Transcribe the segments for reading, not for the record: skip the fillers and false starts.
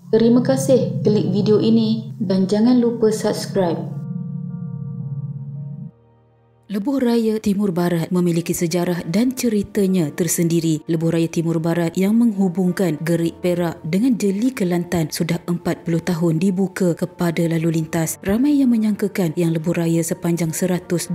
Terima kasih klik video ini dan jangan lupa subscribe. Lebuh Raya Timur Barat memiliki sejarah dan ceritanya tersendiri. Lebuh Raya Timur Barat yang menghubungkan Gerik Perak dengan Jeli Kelantan sudah 40 tahun dibuka kepada lalu lintas. Ramai yang menyangkakan yang lebuh raya sepanjang 125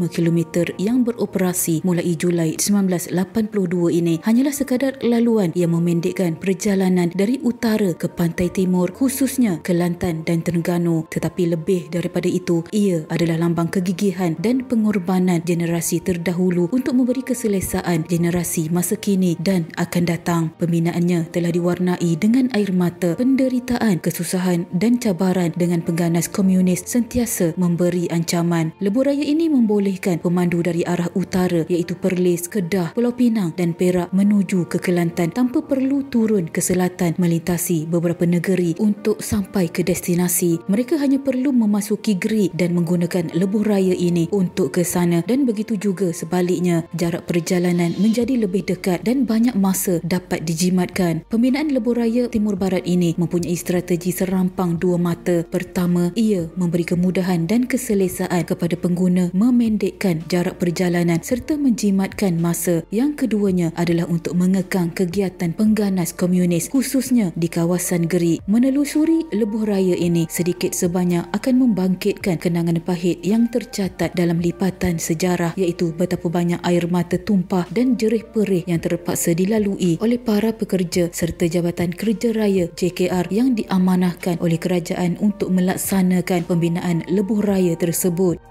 km yang beroperasi mulai Julai 1982 ini hanyalah sekadar laluan yang memendekkan perjalanan dari utara ke pantai timur, khususnya Kelantan dan Terengganu. Tetapi lebih daripada itu, ia adalah lambang kegigihan dan pengorbanan generasi terdahulu untuk memberi keselesaan generasi masa kini dan akan datang. Pembinaannya telah diwarnai dengan air mata, penderitaan, kesusahan dan cabaran dengan pengganas komunis sentiasa memberi ancaman. Lebuh raya ini membolehkan pemandu dari arah utara iaitu Perlis, Kedah, Pulau Pinang dan Perak menuju ke Kelantan tanpa perlu turun ke selatan melintasi beberapa negeri untuk sampai ke destinasi. Mereka hanya perlu memasuki Gerik dan menggunakan lebuh raya ini untuk ke sana, dan begitu juga sebaliknya. Jarak perjalanan menjadi lebih dekat dan banyak masa dapat dijimatkan. Pembinaan lebuh raya Timur Barat ini mempunyai strategi serampang dua mata. Pertama, ia memberi kemudahan dan keselesaan kepada pengguna, memendekkan jarak perjalanan serta menjimatkan masa. Yang keduanya adalah untuk mengekang kegiatan pengganas komunis khususnya di kawasan Gerik. Menelusuri lebuh raya ini sedikit sebanyak akan membangkitkan kenangan pahit yang tercatat dalam lipatan sejarah, iaitu betapa banyak air mata tumpah dan jerih perih yang terpaksa dilalui oleh para pekerja serta Jabatan Kerja Raya JKR yang diamanahkan oleh kerajaan untuk melaksanakan pembinaan lebuh raya tersebut.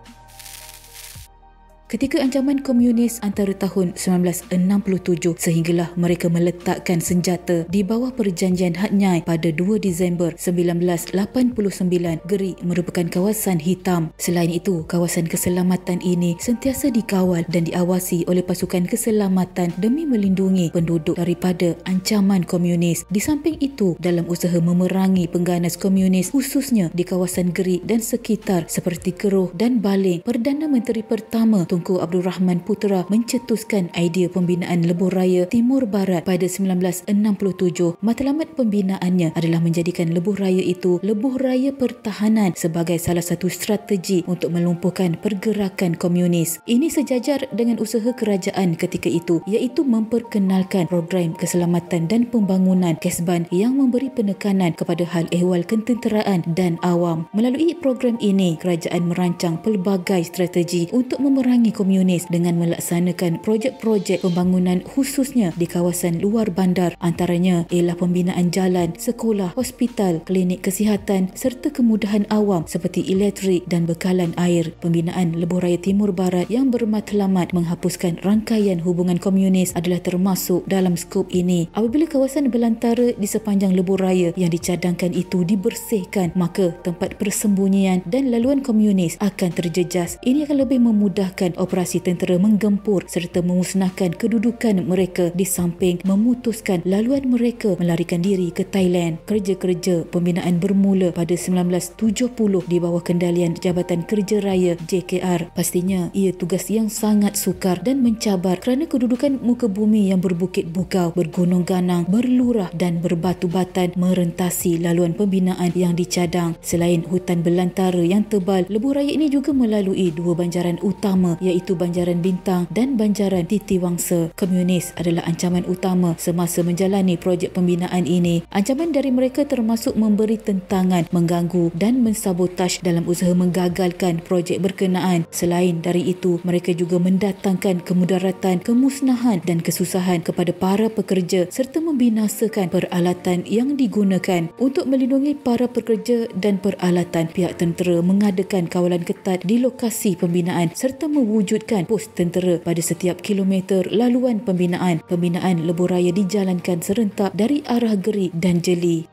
Ketika ancaman komunis antara tahun 1967 sehinggalah mereka meletakkan senjata di bawah perjanjian Hatnyai pada 2 Disember 1989, Gerik merupakan kawasan hitam. Selain itu, kawasan keselamatan ini sentiasa dikawal dan diawasi oleh pasukan keselamatan demi melindungi penduduk daripada ancaman komunis. Di samping itu, dalam usaha memerangi pengganas komunis khususnya di kawasan Gerik dan sekitar seperti Keroh dan Baling, Perdana Menteri pertama Tunku Abdul Rahman Putera mencetuskan idea pembinaan lebuh raya Timur Barat pada 1967. Matlamat pembinaannya adalah menjadikan lebuh raya itu lebuh raya pertahanan sebagai salah satu strategi untuk melumpuhkan pergerakan komunis. Ini sejajar dengan usaha kerajaan ketika itu, iaitu memperkenalkan program keselamatan dan pembangunan Kesban yang memberi penekanan kepada hal ehwal ketenteraan dan awam. Melalui program ini, kerajaan merancang pelbagai strategi untuk memerangi komunis dengan melaksanakan projek-projek pembangunan khususnya di kawasan luar bandar. Antaranya ialah pembinaan jalan, sekolah, hospital, klinik kesihatan serta kemudahan awam seperti elektrik dan bekalan air. Pembinaan lebuh raya Timur Barat yang bermatlamat menghapuskan rangkaian hubungan komunis adalah termasuk dalam skop ini. Apabila kawasan belantara di sepanjang lebuh raya yang dicadangkan itu dibersihkan, maka tempat persembunyian dan laluan komunis akan terjejas. Ini akan lebih memudahkan operasi tentera menggempur serta memusnahkan kedudukan mereka di samping memutuskan laluan mereka melarikan diri ke Thailand. Kerja-kerja pembinaan bermula pada 1970 di bawah kendalian Jabatan Kerja Raya JKR. Pastinya ia tugas yang sangat sukar dan mencabar kerana kedudukan muka bumi yang berbukit bukau, bergunung ganang, berlurah dan berbatu-batan merentasi laluan pembinaan yang dicadang. Selain hutan belantara yang tebal, lebuh raya ini juga melalui dua banjaran utama iaitu Banjaran Bintang dan Banjaran Titiwangsa. Komunis adalah ancaman utama semasa menjalani projek pembinaan ini. Ancaman dari mereka termasuk memberi tentangan, mengganggu dan mensabotaj dalam usaha menggagalkan projek berkenaan. Selain dari itu, mereka juga mendatangkan kemudaratan, kemusnahan dan kesusahan kepada para pekerja serta membinasakan peralatan yang digunakan. Untuk melindungi para pekerja dan peralatan, pihak tentera mengadakan kawalan ketat di lokasi pembinaan serta mewujudkan pos tentera pada setiap kilometer laluan pembinaan. Pembinaan lebuh raya dijalankan serentak dari arah Gerik dan Jeli.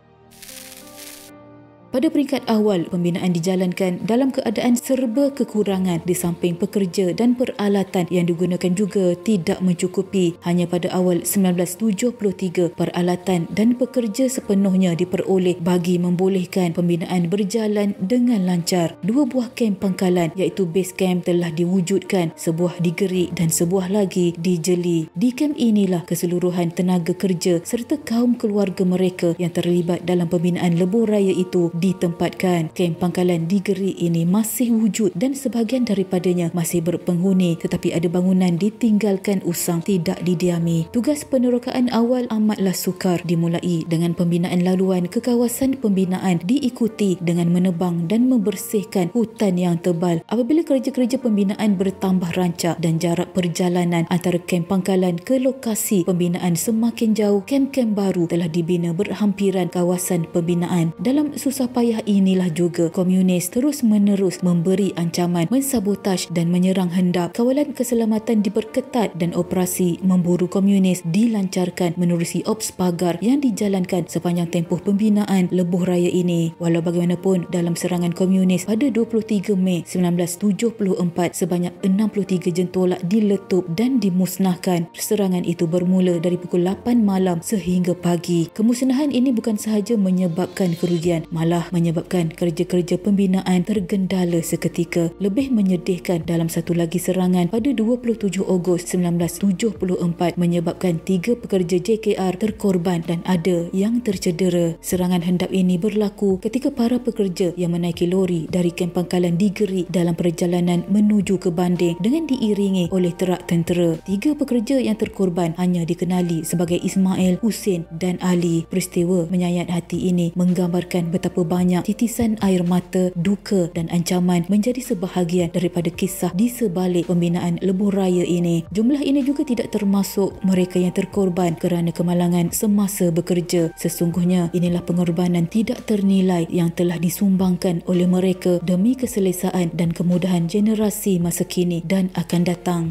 Pada peringkat awal, pembinaan dijalankan dalam keadaan serba kekurangan di samping pekerja dan peralatan yang digunakan juga tidak mencukupi. Hanya pada awal 1973, peralatan dan pekerja sepenuhnya diperoleh bagi membolehkan pembinaan berjalan dengan lancar. 2 buah kem pangkalan iaitu base camp telah diwujudkan, sebuah di Gerik dan sebuah lagi di Jeli. Di kem inilah keseluruhan tenaga kerja serta kaum keluarga mereka yang terlibat dalam pembinaan lebuh raya itu ditempatkan. Kem pangkalan di Gerik ini masih wujud dan sebahagian daripadanya masih berpenghuni, tetapi ada bangunan ditinggalkan usang tidak didiami. Tugas penerokaan awal amatlah sukar, dimulai dengan pembinaan laluan ke kawasan pembinaan, diikuti dengan menebang dan membersihkan hutan yang tebal. Apabila kerja-kerja pembinaan bertambah rancak dan jarak perjalanan antara kem pangkalan ke lokasi pembinaan semakin jauh, kem-kem baru telah dibina berhampiran kawasan pembinaan. Dalam susah payah inilah juga komunis terus-menerus memberi ancaman, mensabotaj dan menyerang hendap. Kawalan keselamatan diperketat dan operasi memburu komunis dilancarkan menerusi ops pagar yang dijalankan sepanjang tempoh pembinaan lebuh raya ini. Walau bagaimanapun, dalam serangan komunis pada 23 Mei 1974, sebanyak 63 jentolak diletup dan dimusnahkan. Serangan itu bermula dari pukul 8 malam sehingga pagi. Kemusnahan ini bukan sahaja menyebabkan kerugian, malah menyebabkan kerja-kerja pembinaan tergendala seketika. Lebih menyedihkan, dalam satu lagi serangan pada 27 Ogos 1974 menyebabkan 3 pekerja JKR terkorban dan ada yang tercedera. Serangan hendap ini berlaku ketika para pekerja yang menaiki lori dari kem pangkalan di Gerik dalam perjalanan menuju ke banding dengan diiringi oleh terak tentera. 3 pekerja yang terkorban hanya dikenali sebagai Ismail, Husin dan Ali. Peristiwa menyayat hati ini menggambarkan betapa banyak titisan air mata, duka dan ancaman menjadi sebahagian daripada kisah di sebalik pembinaan lebuh raya ini. Jumlah ini juga tidak termasuk mereka yang terkorban kerana kemalangan semasa bekerja. Sesungguhnya inilah pengorbanan tidak ternilai yang telah disumbangkan oleh mereka demi keselesaan dan kemudahan generasi masa kini dan akan datang.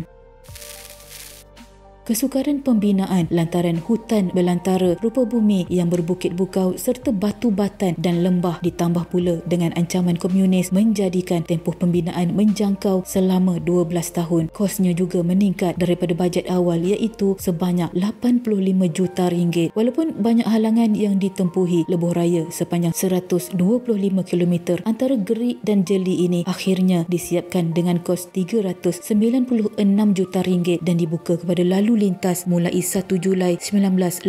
Kesukaran pembinaan lantaran hutan belantara, rupa bumi yang berbukit bukau serta batu batan dan lembah ditambah pula dengan ancaman komunis menjadikan tempoh pembinaan menjangkau selama 12 tahun. Kosnya juga meningkat daripada bajet awal iaitu sebanyak 85 juta ringgit. Walaupun banyak halangan yang ditempuhi, lebuh raya sepanjang 125 km antara Gerik dan Jeli ini akhirnya disiapkan dengan kos 396 juta ringgit dan dibuka kepada lalu lintas mulai 1 Julai 1982.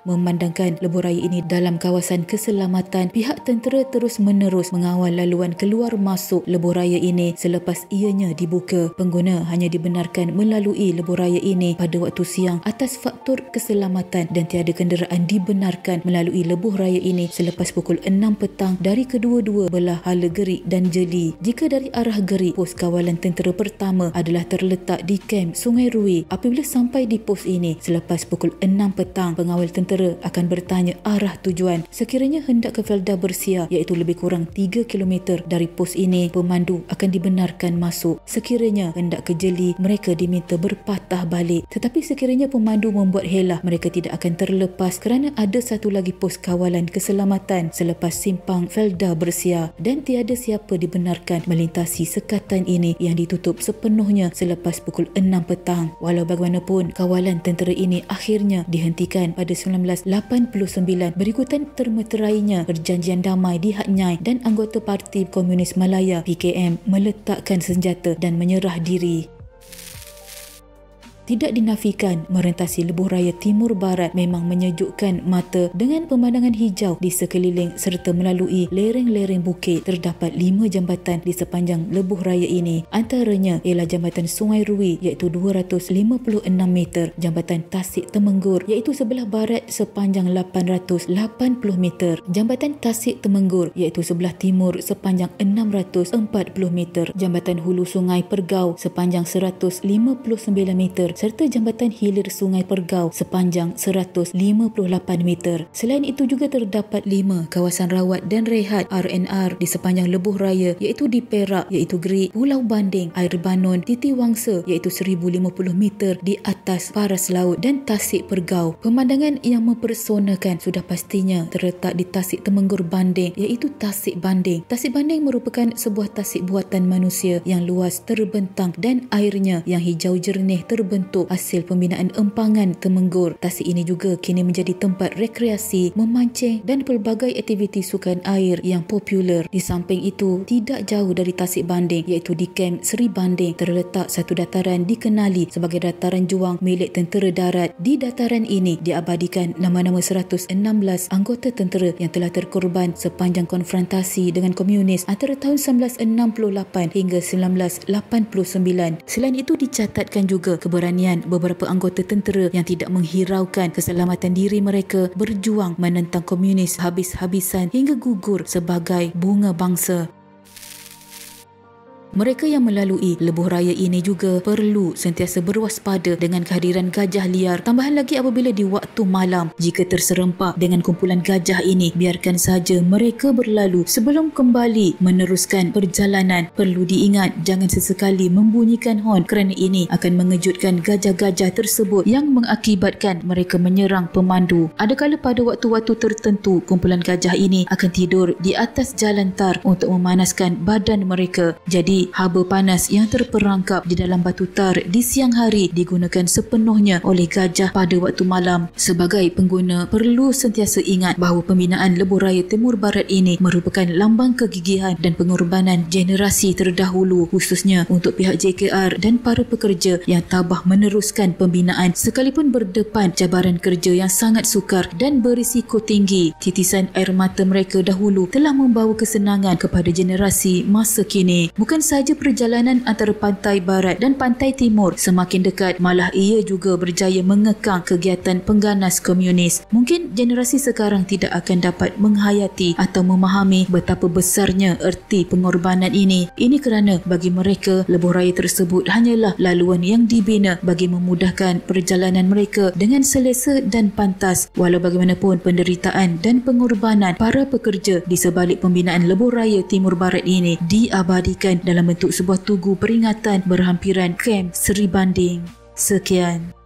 Memandangkan lebuh raya ini dalam kawasan keselamatan, pihak tentera terus-menerus mengawal laluan keluar masuk lebuh raya ini selepas ianya dibuka. Pengguna hanya dibenarkan melalui lebuh raya ini pada waktu siang atas faktor keselamatan dan tiada kenderaan dibenarkan melalui lebuh raya ini selepas pukul 6 petang dari kedua-dua belah hala Gerik dan Jeli. Jika dari arah Gerik, pos kawalan tentera pertama adalah terletak di kem Sungai Rui. Apabila sampai di pos ini selepas pukul 6 petang, pengawal tentera akan bertanya arah tujuan. Sekiranya hendak ke Felda Bersia iaitu lebih kurang 3 km dari pos ini, pemandu akan dibenarkan masuk. Sekiranya hendak ke Jeli, mereka diminta berpatah balik. Tetapi sekiranya pemandu membuat helah, mereka tidak akan terlepas kerana ada satu lagi pos kawalan keselamatan selepas simpang Felda Bersia dan tiada siapa dibenarkan melintasi sekatan ini yang ditutup sepenuhnya selepas pukul 6 petang. Walau bagaimanapun, kawalan tentera ini akhirnya dihentikan pada 1989 berikutan termeterainya perjanjian damai di Hat Nyai dan anggota Parti Komunis Malaya PKM meletakkan senjata dan menyerah diri. Tidak dinafikan, merentasi lebuh raya timur barat memang menyejukkan mata. Dengan pemandangan hijau di sekeliling serta melalui lereng-lereng bukit, terdapat 5 jambatan di sepanjang lebuh raya ini. Antaranya ialah Jambatan Sungai Rui iaitu 256 meter, Jambatan Tasik Temenggur iaitu sebelah barat sepanjang 880 meter, Jambatan Tasik Temenggur iaitu sebelah timur sepanjang 640 meter, Jambatan Hulu Sungai Pergau sepanjang 159 meter air serta jambatan hilir Sungai Pergau sepanjang 158 meter. Selain itu juga terdapat 5 kawasan rawat dan rehat R&R di sepanjang lebuh raya, iaitu di Perak iaitu Gerik, Pulau Banding, Air Banon, Titi Wangsa iaitu 1050 meter di atas paras laut dan Tasik Pergau. Pemandangan yang mempersonakan sudah pastinya terletak di Tasik Temenggur Banding iaitu Tasik Banding. Tasik Banding merupakan sebuah tasik buatan manusia yang luas terbentang dan airnya yang hijau jernih terbentuk hasil pembinaan empangan Temenggur. Tasik ini juga kini menjadi tempat rekreasi, memancing dan pelbagai aktiviti sukan air yang popular. Di samping itu, tidak jauh dari Tasik Banding iaitu di Kem Seri Banding terletak satu dataran dikenali sebagai dataran juang milik tentera darat. Di dataran ini diabadikan nama-nama 116 anggota tentera yang telah terkorban sepanjang konfrontasi dengan komunis antara tahun 1968 hingga 1989. Selain itu dicatatkan juga keberanian beberapa anggota tentera yang tidak menghiraukan keselamatan diri mereka berjuang menentang komunis habis-habisan hingga gugur sebagai bunga bangsa. Mereka yang melalui lebuh raya ini juga perlu sentiasa berwaspada dengan kehadiran gajah liar. Tambahan lagi apabila di waktu malam, jika terserempak dengan kumpulan gajah ini, biarkan saja mereka berlalu sebelum kembali meneruskan perjalanan. Perlu diingat, jangan sesekali membunyikan horn kerana ini akan mengejutkan gajah-gajah tersebut yang mengakibatkan mereka menyerang pemandu. Adakala pada waktu-waktu tertentu, kumpulan gajah ini akan tidur di atas jalan tar untuk memanaskan badan mereka. Jadi haba panas yang terperangkap di dalam batu tar di siang hari digunakan sepenuhnya oleh gajah pada waktu malam. Sebagai pengguna, perlu sentiasa ingat bahawa pembinaan lebuh raya Timur Barat ini merupakan lambang kegigihan dan pengorbanan generasi terdahulu, khususnya untuk pihak JKR dan para pekerja yang tabah meneruskan pembinaan sekalipun berdepan cabaran kerja yang sangat sukar dan berisiko tinggi. Titisan air mata mereka dahulu telah membawa kesenangan kepada generasi masa kini. Bukan sahaja perjalanan antara pantai barat dan pantai timur semakin dekat, malah ia juga berjaya mengekang kegiatan pengganas komunis. Mungkin generasi sekarang tidak akan dapat menghayati atau memahami betapa besarnya erti pengorbanan ini. Ini kerana bagi mereka, lebuh raya tersebut hanyalah laluan yang dibina bagi memudahkan perjalanan mereka dengan selesa dan pantas. Walau bagaimanapun, penderitaan dan pengorbanan para pekerja di sebalik pembinaan lebuh raya Timur Barat ini diabadikan dalam bentuk sebuah tugu peringatan berhampiran Kem Seri Banding. Sekian.